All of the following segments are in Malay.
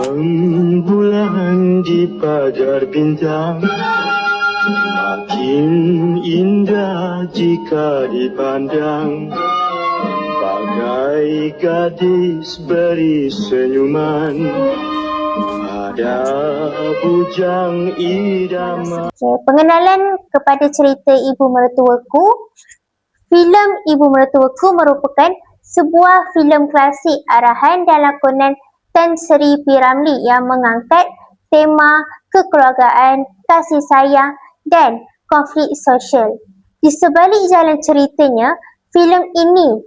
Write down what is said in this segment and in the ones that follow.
Rembulan di pagar bintang makin indah jika dipandang, bagai gadis beri senyuman pada bujang idaman. Pengenalan kepada cerita Ibu Mertuaku. Filem Ibu Mertuaku merupakan sebuah filem klasik arahan dan lakonan Tan Sri P. Ramlee yang mengangkat tema kekeluargaan, kasih sayang dan konflik sosial. Di sebalik jalan ceritanya, filem ini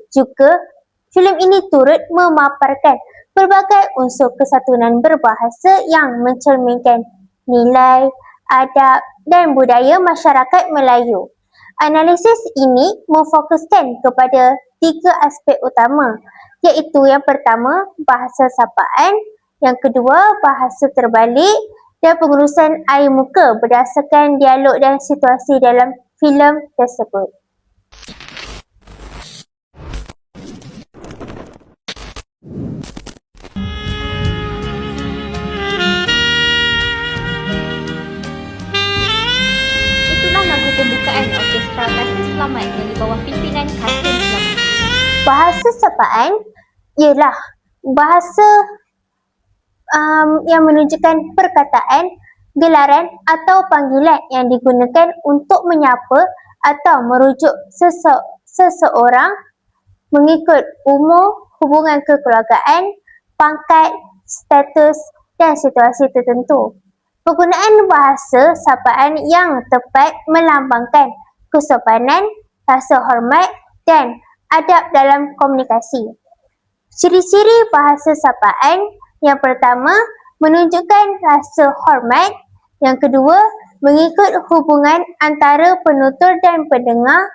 turut memaparkan pelbagai unsur kesatuan berbahasa yang mencerminkan nilai, adab dan budaya masyarakat Melayu. Analisis ini memfokuskan kepada 3 aspek utama, iaitu yang pertama, bahasa sapaan, yang kedua, bahasa terbalik dan pengurusan air muka berdasarkan dialog dan situasi dalam filem tersebut. Itulah lagu pembukaan Orkestra Kasih Selamat yang di bawah pimpinan Kasih Selamat. Bahasa sapaan ialah bahasa yang menunjukkan perkataan, gelaran atau panggilan yang digunakan untuk menyapa atau merujuk seseorang mengikut umur, hubungan kekeluargaan, pangkat, status dan situasi tertentu. Penggunaan bahasa sapaan yang tepat melambangkan kesopanan, rasa hormat dan adab dalam komunikasi. Ciri-ciri bahasa sapaan: yang pertama, menunjukkan rasa hormat. Yang kedua, mengikut hubungan antara penutur dan pendengar.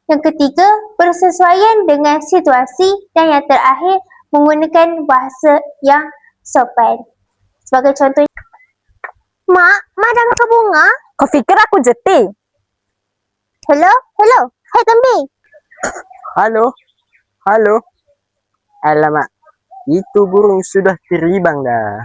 Yang ketiga, bersesuaian dengan situasi. Dan yang terakhir, menggunakan bahasa yang sopan. Sebagai contoh, Mak dah makan bunga? Kau fikir aku jeti? Hello? Hai kambing. Halo. Alamak, itu burung sudah terbang dah.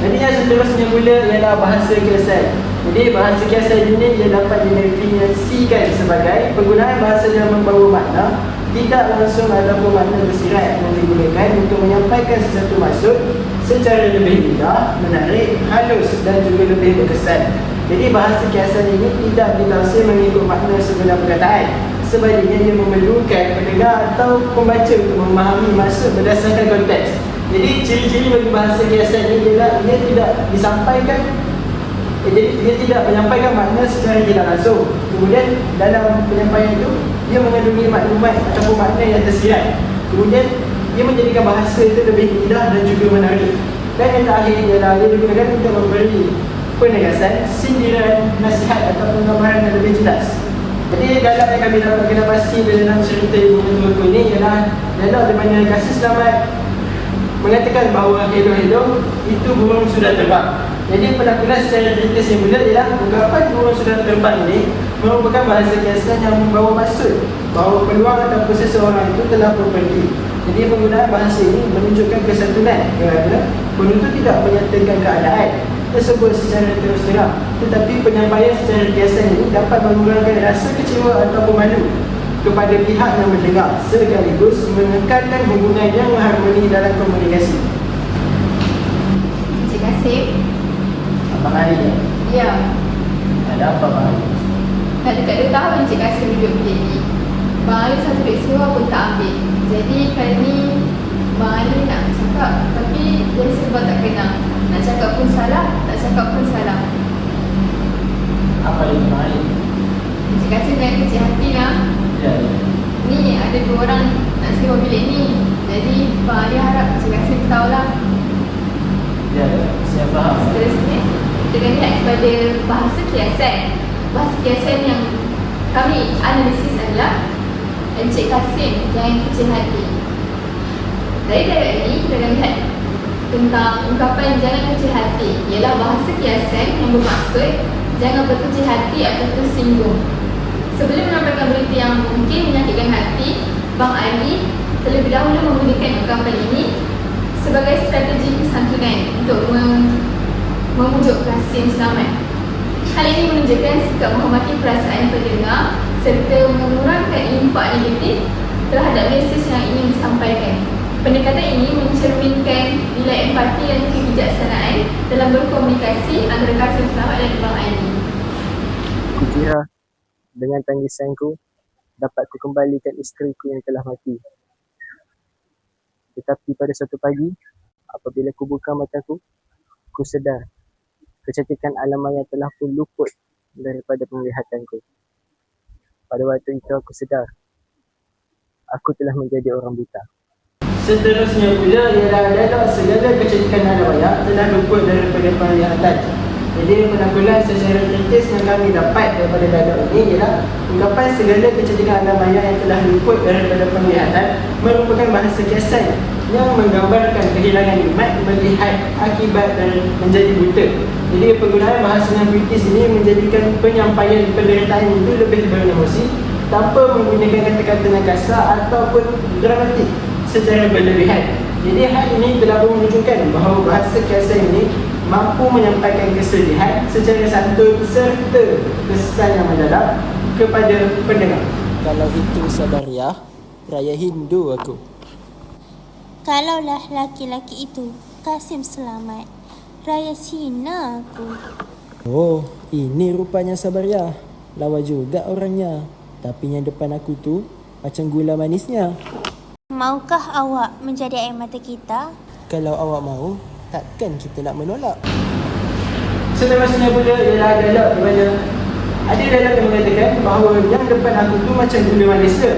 Jadi yang seterusnya pula ialah bahasa kiasan. Jadi bahasa kiasan ini ia dapat didefinisikan sebagai penggunaan bahasa yang membawa makna tidak langsung ataupun makna tersirat yang digunakan untuk menyampaikan sesuatu maksud secara lebih mudah, menarik, halus dan juga lebih berkesan. Jadi bahasa kiasan ini tidak ditafsir mengikut makna sebenar perkataan. Sebaliknya ia memerlukan pendengar atau pembaca untuk memahami maksud berdasarkan konteks. Jadi ciri-ciri bagi bahasa kiasan ini ialah ia tidak disampaikan, dia tidak menyampaikan makna secara tidak langsung. Kemudian dalam penyampaian itu dia mengandungi maklumat ataupun makna yang tersirat. Kemudian ia menjadikan bahasa itu lebih mudah dan juga menarik. Dan yang terakhir ialah ia digunakan untuk memberi penegasan, sindiran, nasihat ataupun gambaran yang lebih jelas. Jadi dalam yang kami dapat pasti dalam cerita Ibu Mertuaku ini ialah dialog di mana Kasih Selamat mengatakan bahawa hello itu burung sudah terbang. Jadi penaklukan secara cerita semula ialah ungkapan burung sudah terbang ini merupakan bahasa kiasan yang membawa maksud bahawa peluang ataupun seseorang itu telah berpergi. Jadi penggunaan bahasa ini menunjukkan kesatuan kerana penutur tidak menyatakan keadaan tersebut secara terus terang, tetapi penyampaian secara kiasan ini dapat mengurangkan rasa kecewa ataupun malu kepada pihak yang mendengar sekaligus menekankan hubungan yang harmoni dalam komunikasi. Encik Kasih. Abang Ali ya? Ya. Ada apa Abang Ali? Dah dekat 2 tahun Encik Kasih duduk PJD. Bang Ali satu duit sewa pun tak ambil. Jadi kali ni Bang Ali nak cakap tapi dia serba tak kenal. Nak cakap pun salah, tak cakap pun salah. Apa yang Abang Ali? Encik Kasih jangan kecil hati lah. Ya. Ni ada 2 orang nak sewa bilik ni. Jadi Bang Ali harap Encik Kasih tahulah. Ya, saya faham. Seterusnya kita akan lihat kepada bahasa kiasan. Bahasa kiasan yang kami analisis adalah Encik Kasim jangan kecil hati. Dari dialog ini kita akan lihat tentang ungkapan jangan kecil hati ialah bahasa kiasan yang bermaksud jangan berkecil hati atau tersinggung. Sebelum menyampaikan berita yang mungkin menyakitkan hati, Bang Ali terlebih dahulu menggunakan ungkapan ini sebagai strategi kesantunan memujuk Kasim selamat. Hal ini menunjukkan sikap menghormati perasaan pendengar serta mengurangkan impak negatif terhadap mesej yang ingin disampaikan. Pendekatan ini mencerminkan nilai empati dan kebijaksanaan dalam berkomunikasi antara Kasim Selamat dan Abang Aini. Aku kira dengan tanggisanku dapat ku kembalikan isteriku yang telah mati. Tetapi pada suatu pagi, apabila ku buka mataku, ku sedar kecantikan alam maya telah pun luput daripada penglihatanku. Pada waktu itu aku sedar, aku telah menjadi orang buta. Seterusnya pula ialah dialog segala kecantikan alam maya telah luput daripada penglihatan. Jadi penanggulan secara kritis yang kami dapat daripada dialog ini ialah ungkapan segala kecantikan alam maya yang telah luput daripada penglihatan merupakan bahasa kiasan yang menggambarkan kehilangan nikmat melihat akibat dan menjadi buta. Jadi penggunaan bahasa yang kritis ini menjadikan penyampaian penderitaan itu lebih beremosi tanpa menggunakan kata-kata yang kasar ataupun dramatik secara berlebihan. Jadi hal ini telah menunjukkan bahawa bahasa kiasan ini mampu menyampaikan kesedihan secara santun serta kesan yang mendalam kepada pendengar. Kalau itu Sabariah, raya Hindu aku. Kalaulah laki-laki itu Kasim Selamat, raya Cina aku. Oh, ini rupanya Sabariah. Lawa juga orangnya. Tapi yang depan aku tu macam gula manisnya. Maukah awak menjadi air mata kita? Kalau awak mahu, takkan kita nak menolak. Seterusnya pula ialah dialog di mana ada dialog yang mengatakan bahawa yang depan aku tu macam gula manis dia.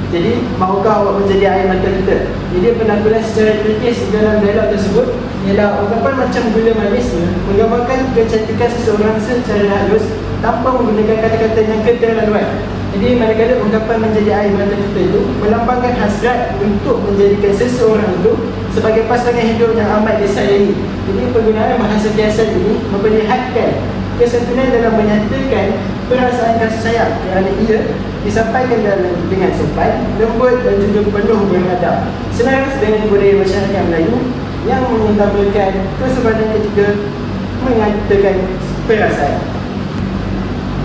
Jadi, maukah awak menjadi air mata kita? Jadi, penanggulan secara kritis dalam dialog tersebut ialah ungkapan macam gula manis ni menggambarkan kecantikan seseorang secara halus tanpa menggunakan kata-kata yang keterlaluan. Jadi, manakala ungkapan menjadi air mata kita itu melambangkan hasrat untuk menjadikan seseorang itu sebagai pasangan hidup yang amat disayangi. Jadi, penggunaan bahasa kiasan ini memperlihatkan kesantunan dalam menyatakan perasaan kasih sayang kerana ia disampaikan dengan sopan, lembut dan juga penuh beradab. Selaras dengan budaya masyarakat Melayu yang mengutamakan kesopanan ketika mengatakan perasaan.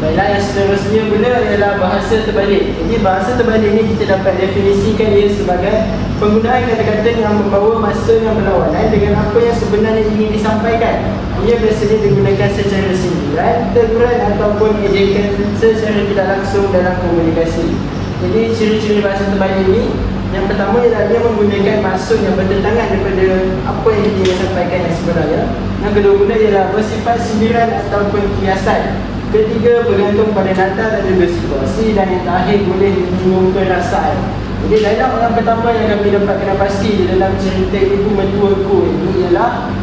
Baiklah, yang seterusnya pula ialah bahasa terbalik. Jadi bahasa terbalik ini kita dapat definisikan ia sebagai penggunaan kata-kata yang membawa maksud yang berlawanan dengan apa yang sebenarnya ingin disampaikan. Ia biasanya digunakan secara sindiran, teguran ataupun ejekan secara tidak langsung dalam komunikasi. Jadi ciri-ciri bahasa terbalik ini, yang pertama ialah dia menggunakan maksud yang bertentangan daripada apa yang dia sampaikan yang sebenarnya. Yang kedua pula ialah bersifat sindiran ataupun kiasan. Ketiga, bergantung pada nada dan juga situasi. Dan yang terakhir, boleh menyinggung perasaan. Jadi dialog yang pertama yang kami dapat kena pasti di dalam cerita ibu mertuaku ini ialah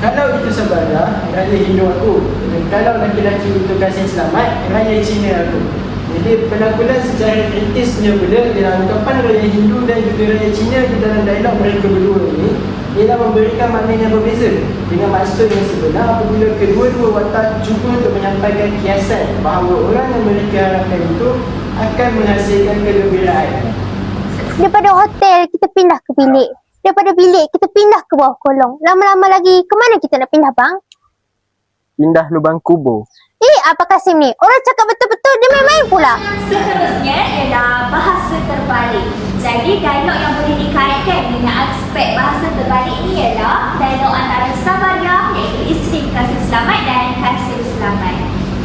kalau itu Sabariah, raya Hindu aku. Dan kalau laki-laki itu Kasim Selamat, raya Cina aku. Jadi penanggulan secara kritisnya pula ialah ungkapan raya Hindu dan juga raya Cina di dalam dialog mereka berdua ini ialah memberikan makna yang berbeza dengan maksud yang sebenar apabila kedua-dua watak cuba untuk menyampaikan kiasan bahawa orang yang mereka harapkan itu akan menghasilkan kegembiraan. Daripada hotel kita pindah ke bilik. Daripada bilik kita pindah ke bawah kolong. Lama-lama lagi ke mana kita nak pindah bang? Pindah lubang kubur. Apa Kasim ni? Orang cakap betul-betul dia main-main pula. Seterusnya ialah bahasa terbalik. Jadi dialog yang boleh dikaitkan dengan aspek bahasa terbalik ni ialah dialog antara Sabariah iaitu isteri Kasim Selamat dan Kasim Selamat.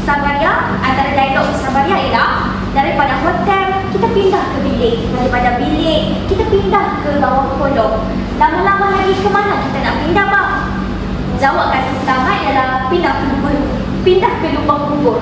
Sabariah, antara dialog Sabariah ialah daripada hotel kita pindah ke bilik, daripada bilik kita pindah ke bawah kolong. Lama-lama lagi ke mana kita nak pindah bang? Jawab Kasim Selamat ialah pindah ke lubang kubur.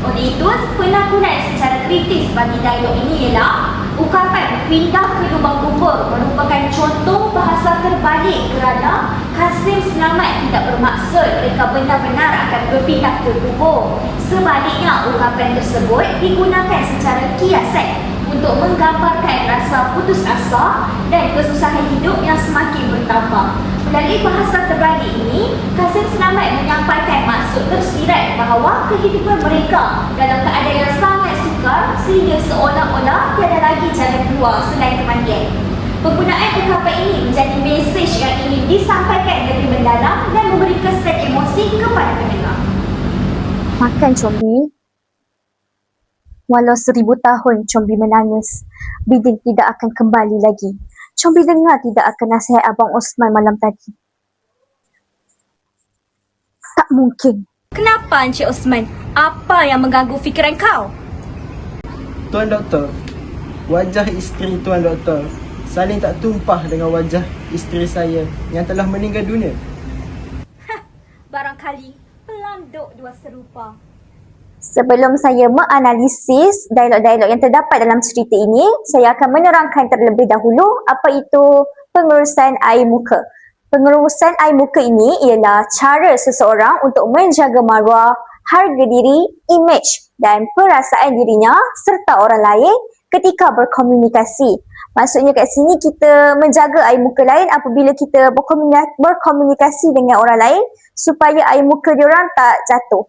Oleh itu, penanggulan secara kritis bagi dialog ini ialah ungkapan pindah ke lubang kubur merupakan contoh bahasa terbalik kerana Kasim Selamat tidak bermaksud mereka benar-benar akan berpindah ke kubur. Sebaliknya, ungkapan tersebut digunakan secara kiasan untuk menggambarkan rasa putus asa dan kesusahan hidup yang semakin bertambah. Melalui bahasa terbalik ini, Kasim Selamat menyampaikan maksud tersirat bahawa kehidupan mereka dalam keadaan yang sangat sukar sehingga seolah-olah tiada lagi jalan keluar selain kematian. Penggunaan ungkapan ini menjadi mesej yang ingin disampaikan lebih mendalam dan memberi kesan emosi kepada pendengar. Makan combi. Walau 1000 tahun combi menangis, Bidin tidak akan kembali lagi. Combi dengar tidak akan nasihat Abang Osman malam tadi. Tak mungkin. Kenapa Encik Osman? Apa yang mengganggu fikiran kau? Tuan Doktor, wajah isteri Tuan Doktor saling tak tumpah dengan wajah isteri saya yang telah meninggal dunia. Barangkali pelanduk dua serupa. Sebelum saya menganalisis dialog-dialog yang terdapat dalam cerita ini, saya akan menerangkan terlebih dahulu apa itu pengurusan air muka. Pengurusan air muka ini ialah cara seseorang untuk menjaga maruah, harga diri, imej dan perasaan dirinya serta orang lain ketika berkomunikasi. Maksudnya kat sini kita menjaga air muka lain apabila kita berkomunikasi dengan orang lain supaya air muka diorang tak jatuh.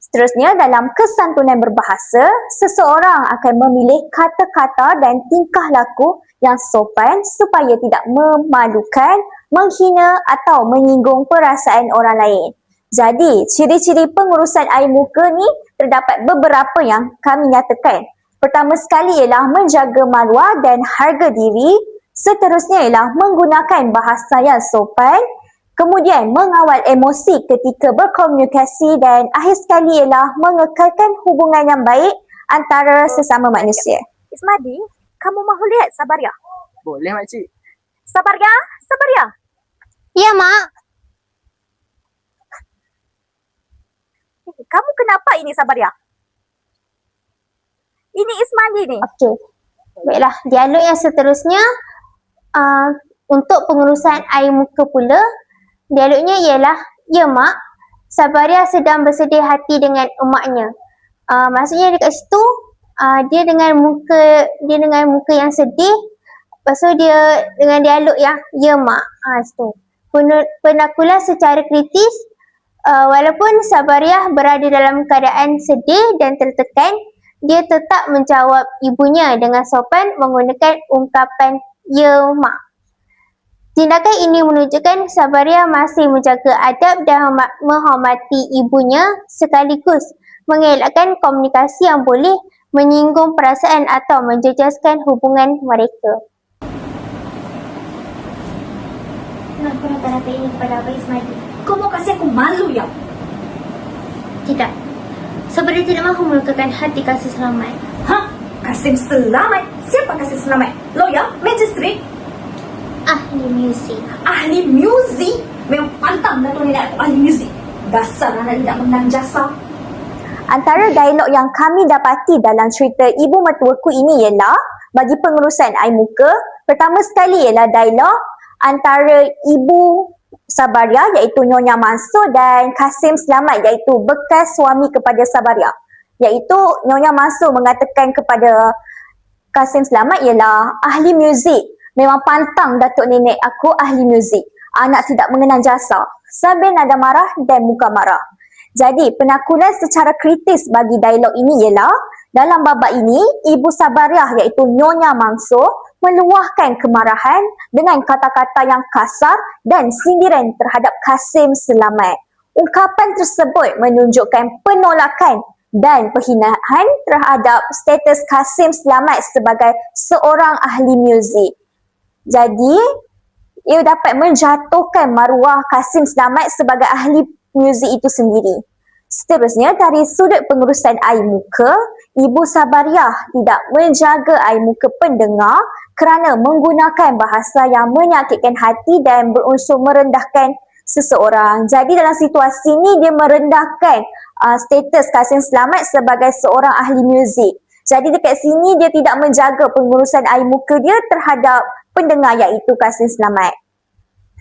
Seterusnya, dalam kesantunan berbahasa, seseorang akan memilih kata-kata dan tingkah laku yang sopan supaya tidak memalukan, menghina atau menyinggung perasaan orang lain. Jadi, ciri-ciri pengurusan air muka ni terdapat beberapa yang kami nyatakan. Pertama sekali ialah menjaga maruah dan harga diri. Seterusnya ialah menggunakan bahasa yang sopan. Kemudian mengawal emosi ketika berkomunikasi dan akhir sekali ialah mengekalkan hubungan yang baik antara sesama manusia. Ismadi, kamu mahu lihat Sabaria? Boleh makcik. Sabaria? Sabaria? Ya, Mak. Kamu kenapa ini Sabaria? Ini Ismadi ni. Okey. Baiklah, dialog yang seterusnya untuk pengurusan air muka pula. Dialognya ialah, ya Mak, Sabaria sedang bersedih hati dengan emaknya. Maksudnya dekat situ, dia dengan muka yang sedih. Lepas tu dia dengan dialog yang, ya Mak. Situ. Penakulan secara kritis, walaupun Sabaria berada dalam keadaan sedih dan tertekan, dia tetap menjawab ibunya dengan sopan menggunakan ungkapan, ya Mak. Tindakan ini menunjukkan Sabaria masih menjaga adab dan menghormati ibunya sekaligus mengelakkan komunikasi yang boleh menyinggung perasaan atau menjejaskan hubungan mereka. Kenapa rata-rata ini kepada Abang Ismadi? Kau mau kasih aku malu ya? Tidak. Sabaria tidak mahu melukakan hati Kasih Selamat. Hah? Kasim Selamat? Siapa Kasim Selamat? Lawyer? Magistrate? Ahli muzik. Ahli muzik? Memang pantang Datuk Nenek aku ahli muzik. Dasar anak tidak menang jasa. Antara dialog yang kami dapati dalam cerita Ibu Mertuaku ini ialah bagi pengurusan air muka. Pertama sekali ialah dialog antara Ibu Sabaria iaitu Nyonya Mansur dan Kasim Selamat iaitu bekas suami kepada Sabaria. Iaitu Nyonya Mansur mengatakan kepada Kasim Selamat ialah ahli muzik. Memang pantang Datuk Nenek aku ahli muzik. Anak tidak mengenal jasa. Sambil nada marah dan muka marah. Jadi penakulan secara kritis bagi dialog ini ialah dalam babak ini Ibu Sabaria iaitu Nyonya Mansur meluahkan kemarahan dengan kata-kata yang kasar dan sindiran terhadap Kasim Selamat. Ungkapan tersebut menunjukkan penolakan dan penghinaan terhadap status Kasim Selamat sebagai seorang ahli muzik. Jadi, ia dapat menjatuhkan maruah Kasim Selamat sebagai ahli muzik itu sendiri. Seterusnya, dari sudut pengurusan air muka, Ibu Sabaria tidak menjaga air muka pendengar kerana menggunakan bahasa yang menyakitkan hati dan berunsur merendahkan seseorang. Jadi dalam situasi ini dia merendahkan status Kasim Selamat sebagai seorang ahli muzik. Jadi dekat sini dia tidak menjaga pengurusan air muka dia terhadap pendengar iaitu Kasim Selamat.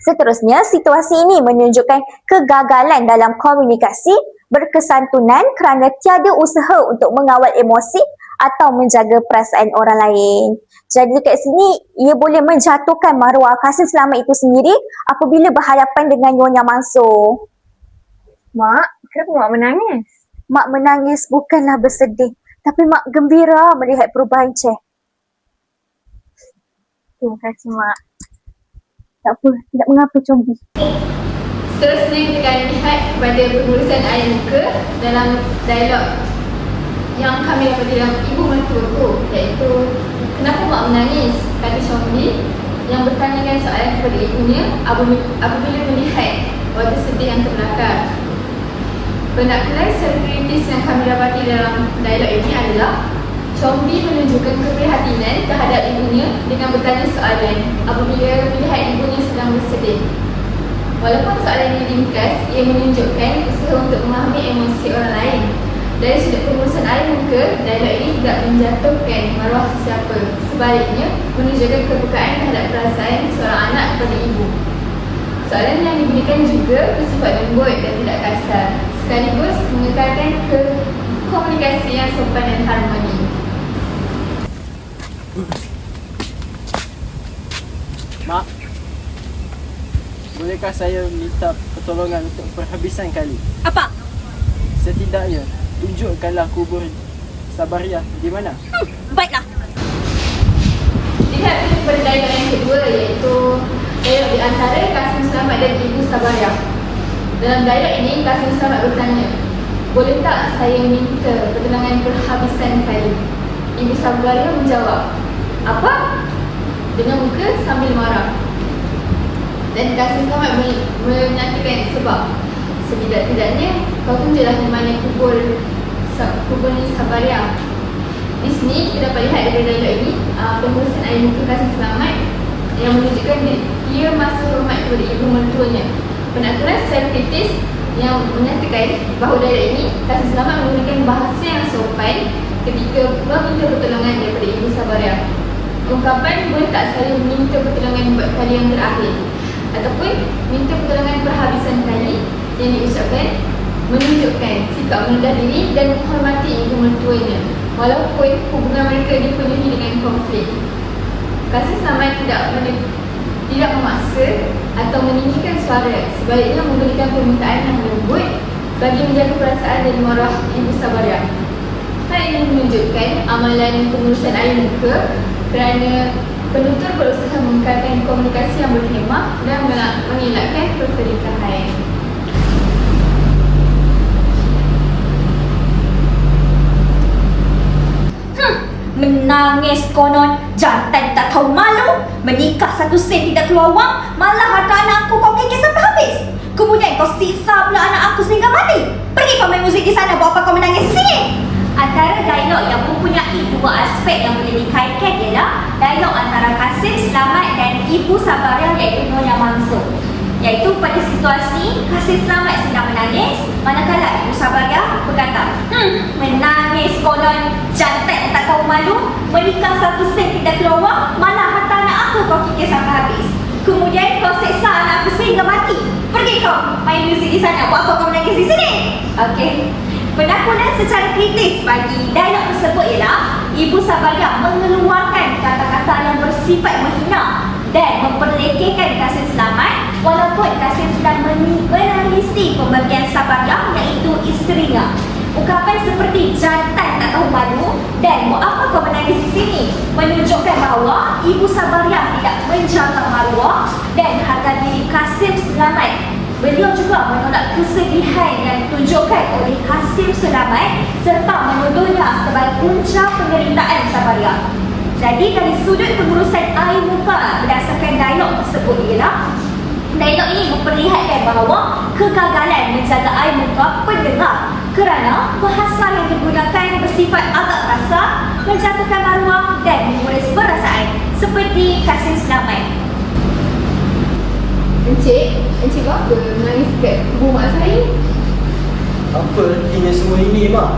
Seterusnya, situasi ini menunjukkan kegagalan dalam komunikasi berkesantunan kerana tiada usaha untuk mengawal emosi atau menjaga perasaan orang lain. Jadi dekat sini, ia boleh menjatuhkan maruah Kasim Selamat itu sendiri apabila berhadapan dengan Nyonya Mansur. Mak, kenapa Mak menangis? Mak menangis bukanlah bersedih, tapi Mak gembira melihat perubahan Cik. Terima kasih, Mak. Tak apa, tidak mengapa Combi. Seterusnya kita akan lihat kepada pengurusan air muka dalam dialog yang kami dapat dalam ibu mertuaku, iaitu kenapa mak menangis, kata Combi yang bertanyakan soalan kepada ibunya apabila melihat wajah sedih yang terbelakang. Penaklukan secara kritis yang kami dapati dalam dialog ini adalah Combi menunjukkan keprihatinan terhadap ibunya dengan bertanya soalan apabila melihat ibunya sedang bersedih. Walaupun soalan ini ringkas, ia menunjukkan usaha untuk memahami emosi orang lain. Dari sudut pengurusan air muka, dialog ini tidak menjatuhkan maruah sesiapa. Sebaliknya, menunjukkan kepekaan terhadap perasaan seorang anak kepada ibu. Soalan yang diberikan juga bersifat lembut dan tidak kasar, sekaligus mengekalkan komunikasi yang sopan dan harmoni. Mak, bolehkah saya minta pertolongan untuk penghabisan kali? Apa? Setidaknya, tunjukkanlah kubur Sabariah di mana? Baiklah. Lihat kepada dialog yang kedua, iaitu dialog di antara Kasim Selamat dan Ibu Sabariah. Dalam dialog ini, Kasim Selamat bertanya, boleh tak saya minta pertolongan penghabisan kali? Ibu Sabariah menjawab, apa? Dengan muka sambil marah. Dan Kasim Selamat menyatakan sebab setidak-tidaknya kau tunjuklah di mana kubur ni Sabariah. Di sini kita dapat lihat dari dialog ini pengurusan air muka Kasim Selamat yang menunjukkan dia masih hormat kepada ibu mertuanya. Penaklukan secara kritis yang menyatakan bahawa dialog ini Kasim Selamat menggunakan bahasa yang sopan ketika meminta pertolongan daripada ibu Sabariah. Ungkapan boleh tak saya minta pertolongan buat kali yang terakhir ataupun minta pertolongan perhabisan kali yang diucapkan menunjukkan sikap merendah diri dan menghormati ibu mertuanya walaupun hubungan mereka dipenuhi dengan konflik. Kasim Selamat tidak memaksa atau meninggikan suara, sebaliknya menggunakan permintaan yang lembut bagi menjaga perasaan dan maruah ibu Sabariah. Hal ini menunjukkan amalan pengurusan air muka kerana penutur berusaha mengekalkan komunikasi yang berhemah dan mengelakkan pertelingkahan. Menangis konon, jantan tak tahu malu. Menikah 1 sen tidak keluar wang, malah harta anak aku kau kekek sampai habis. Kemudian kau siksa pula anak aku sehingga mati. Pergi kau main muzik di sana, buat apa kau menangis di sini? Antara dialog yang mempunyai 2 aspek yang boleh dikaitkan ialah dialog antara Kasim Selamat dan Ibu Sabariah iaitu Nyonya Mansur. Iaitu pada situasi Kasim Selamat sedang menangis, manakala Ibu Sabariah berkata, menangis konon, jantan tak tahu malu. Menikah 1 sen tidak keluar wang, malah harta anak aku kau kikir sampai habis. Kemudian kau seksa anak aku sehingga mati. Pergi kau main muzik di sana, buat apa kau menangis di sini? Okey. Penaklukan secara kritis bagi dialog tersebut ialah Ibu Sabariah mengeluarkan kata-kata yang bersifat menghina dan memperlekehkan Kasim Selamat walaupun Kasim sedang menangisi pembagian Sabariah iaitu isterinya. Ungkapan seperti jantan tak tahu malu dan buat apa kau menangis di sini menunjukkan bahawa Ibu Sabariah tidak menjaga maruah dan harga diri Kasim Selamat. Beliau juga menolak kesedihan yang ditunjukkan oleh Kasim Selamat serta menuduhnya sebagai punca penderitaan Sabariah. Jadi dari sudut pengurusan air muka berdasarkan dialog tersebut ialah dialog ini memperlihatkan bahawa kegagalan menjaga air muka pendengar kerana bahasa yang digunakan bersifat agak kasar, menjatuhkan maruah dan menguras perasaan seperti Kasim Selamat. Encik buat apa menangis kat kubur mak saya? Apa artinya semua ini, Mak?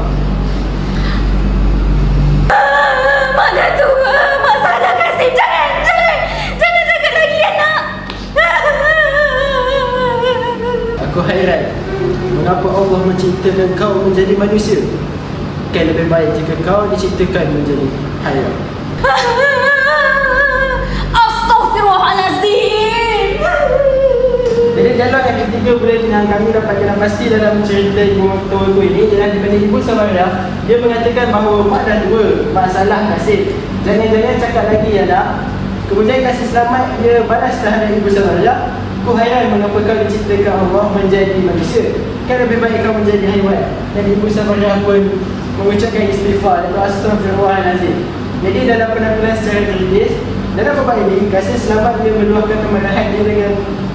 Mak Datuk, Mak salah Kasim. Jangan cakap lagi anak. Aku hairan, mengapa Allah menciptakan kau menjadi manusia? Kan lebih baik jika kau diciptakan menjadi haiwan. Astaghfirullahalazim. Jadi dialog yang ketiga boleh kami dapatkan pasti dalam cerita ibu mertuaku ini ialah daripada Ibu Sabariah. Dia mengatakan bahawa mak dah tua, mak salah Kasim. Jangan-jangan cakap lagi ialah Kemudian kasih selamat dia balas terhadap ibu Sabaria. Ku hairan mengapa kau diciptakan Allah menjadi manusia. Kan lebih baik kau menjadi haiwan. Dan ibu Sabaria pun mengucapkan istighfar atau astagfirullahalazim. Jadi dalam penampilan secara tertulis, dalam bab ini kasih selamat dia meluahkan kemarahan dia dengan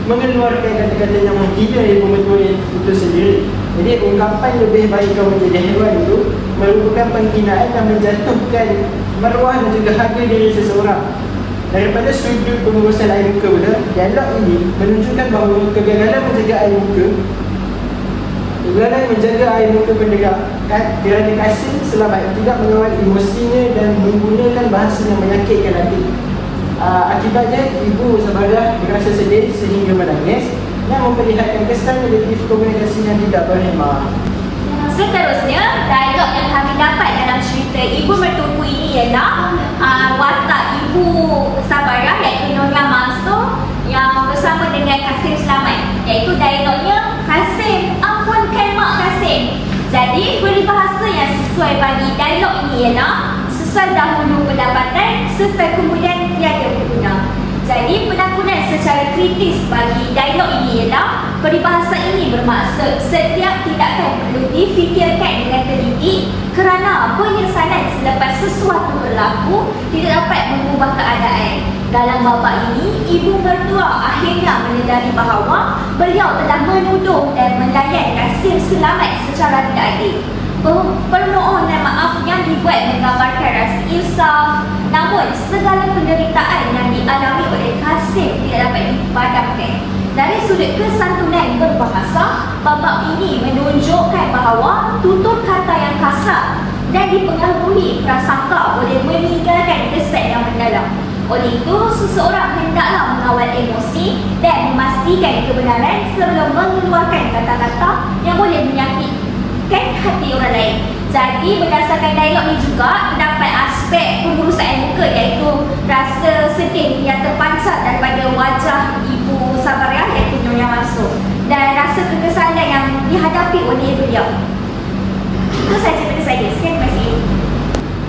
mengeluarkan kata-kata yang menghina ibu mertua itu sendiri. Jadi ungkapan lebih baik kau menjadi haiwan itu merupakan penghinaan yang menjatuhkan maruah dan juga harga diri seseorang. Daripada sudut pengurusan air muka pula, dialog ini menunjukkan bahawa kegagalan menjaga air muka pendengar kerana kasih selamat tidak mengawal emosinya dan menggunakan bahasa yang menyakitkan hati. Akibatnya ibu Sabaria merasa sedih sehingga menangis yang memperlihatkan kesan negatif komunikasi yang tidak berhemah. Seterusnya, dialog yang kami dapat dalam cerita ibu mertuaku ini ialah watak ibu Sabaria iaitu Nyonya Mansur yang bersama dengan Kasim Selamat, iaitu dialognya, Kasim, ampunkan mak Kasim. Jadi, peribahasa yang sesuai bagi dialog ini ialah sesuai dahulu pendapatan, sesuai kemudian tiada berguna. Jadi, penangguhan secara kritis bagi dialog ini ialah peribahasa ini bermaksud setiap tindakan perlu difikirkan dengan teliti kerana penyesalan selepas sesuatu berlaku tidak dapat mengubah keadaan. Dalam babak ini, ibu mertua akhirnya menyedari bahawa beliau telah menuduh dan melayan Kasim Selamat secara tidak adil. Permohonan maaf yang dibuat menggambarkan rasa insaf, namun segala penderitaan yang dialami oleh Kasim tidak dapat dipadamkan. Dari sudut kesantunan berbahasa, babak ini menunjukkan bahawa tutur kata yang kasar dan dipengaruhi prasangka boleh meninggalkan kesan yang mendalam. Oleh itu, seseorang hendaklah mengawal emosi dan memastikan kebenaran sebelum mengeluarkan kata-kata yang boleh menyakitkan hati orang lain. Jadi, berdasarkan dialog ini juga terdapat aspek pengurusan muka iaitu rasa sedih yang terpancar daripada wajah ibu Sabaria iaitu Nyonya Mansur dan rasa kekesalan yang dihadapi oleh beliau. Itu saja dari saya. Sekian, terima kasih.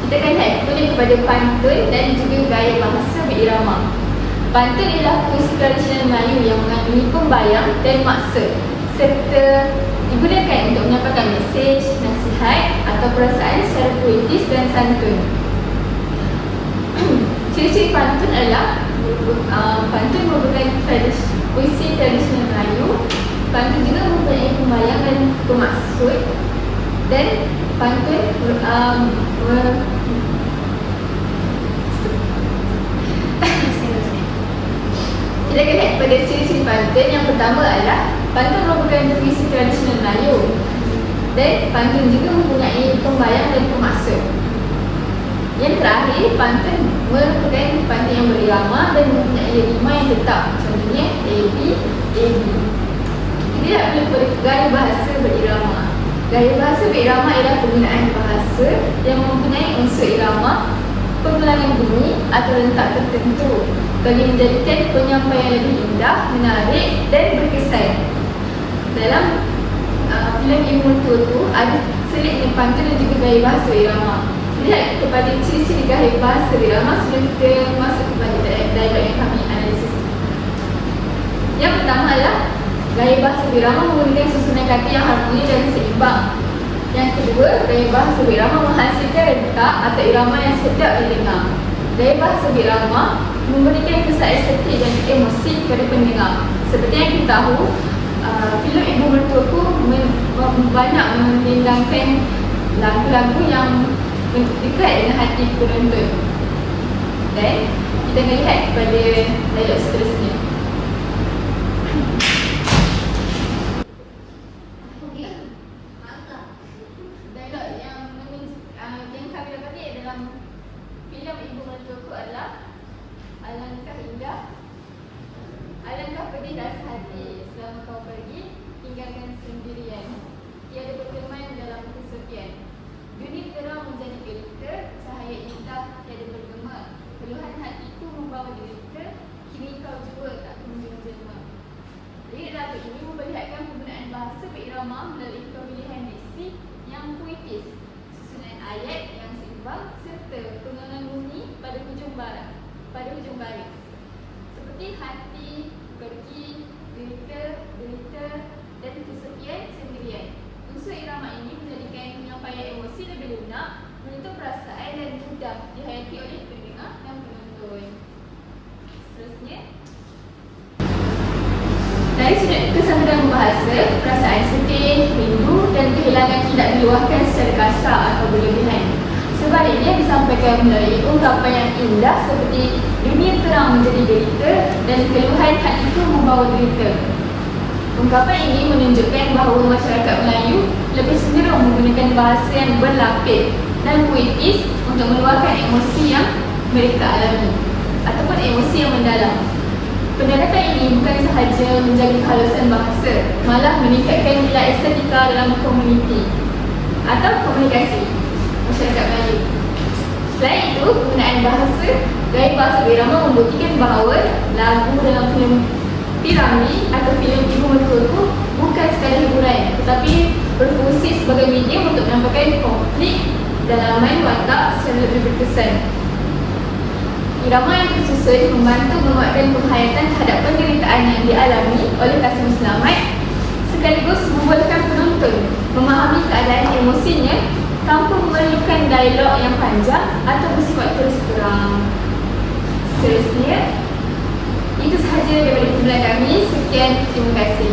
Kita akan lihat tulis kepada pantun dan juga gaya bahasa berirama. Pantun ialah puisi tradisional Melayu yang mengandungi pembayang dan maksud serta digunakan untuk menyampaikan mesej, nasihat atau perasaan secara puitis dan santun. Ciri-ciri pantun adalah pantun merupakan puisi tradisional Melayu. Pantun juga mempunyai pembayang dan bermaksud, dan pantun kita akan lihat pada ciri-ciri pantun. Yang pertama adalah pantun merupakan puisi tradisional Melayu dan pantun juga mempunyai pembayang dan pemaksud. Yang terakhir, pantun merupakan pantun yang berirama dan mempunyai rima yang tetap. Contohnya AB, AB. Kita tak perlu pada gaya bahasa berirama. Gaya bahasa berirama ialah penggunaan bahasa yang mempunyai unsur irama, pengulangan bunyi atau rentak tertentu bagi menjadikan penyampaian lebih indah, menarik dan berkesan. Dalam filem Ibu Mertuaku ada selitnya pantun dan juga gaya bahasa irama. Lihat kepada ciri-ciri gaya bahasa irama sebelum kita masuk kepada dialog yang kami analisis. Yang pertama adalah gaya bahasa irama menggunakan susunan kata yang harmoni dan seimbang. Yang kedua, gaya bahasa irama menghasilkan rentak atau irama yang sedap didengar. Gaya bahasa irama memberikan kesan estetik dan emosi kepada pendengar. Seperti yang kita tahu, filem Ibu Mertuaku banyak menendangkan lagu-lagu yang dekat dengan hati penonton. Dan kita akan lihat pada dialog seterusnya. Dialog yang kami dapati dalam filem Ibu Mertuaku adalah: alangkah indah, alangkah pedih rasa hati selama kau pergi, tinggalkan sendirian, tiada berteman dalam kesepian. Dunia terang menjadi gelita, cahaya indah tiada bergema. Keluhan hatiku membawa derita, kini kau jua tak kunjung jema. Lirik lagu ini memperlihatkan penggunaan bahasa berirama melalui pemilihan diksi yang puitis, susunan ayat yang seimbang serta pengulangan bunyi pada hujung barat. pada hujung baris. Seperti hati, pergi, derita, dan kesepian, sendirian. Unsur irama ini menjadikan penyampaian emosi lebih lunak, menyentuh perasaan dan mudah dihayati oleh pendengar dan penonton. Seterusnya, dari sudut kesandaran bahasa, perasaan sedih, rindu dan kehilangan tidak diluahkan secara kasar atau berlebihan. Sebaliknya disampaikan melalui ungkapan yang indah seperti dunia terang menjadi derita dan keluhan hati itu membawa derita. Ungkapan ini menunjukkan bahawa masyarakat Melayu lebih cenderung menggunakan bahasa yang berlapis dan puitis untuk meluahkan emosi yang mereka alami ataupun emosi yang mendalam. Pendekatan ini bukan sahaja menjaga kehalusan bahasa, malah meningkatkan nilai estetika dalam komuniti atau komunikasi masyarakat Melayu. Selain itu, penggunaan gaya bahasa berirama membuktikan bahawa lagu dalam filem Piramli atau filem Ibu Mertuaku bukan sekadar hiburan, tetapi berfungsi sebagai media untuk menampakkan konflik dalaman watak secara lebih berkesan. Irama yang tersusun membantu menguatkan penghayatan terhadap penderitaan yang dialami oleh Kasim Selamat, sekaligus membolehkan penonton memahami keadaan emosinya tanpa memerlukan dialog yang panjang atau bersifat terus terang. Seterusnya, itu sahaja daripada kumpulan kami. Sekian, terima kasih.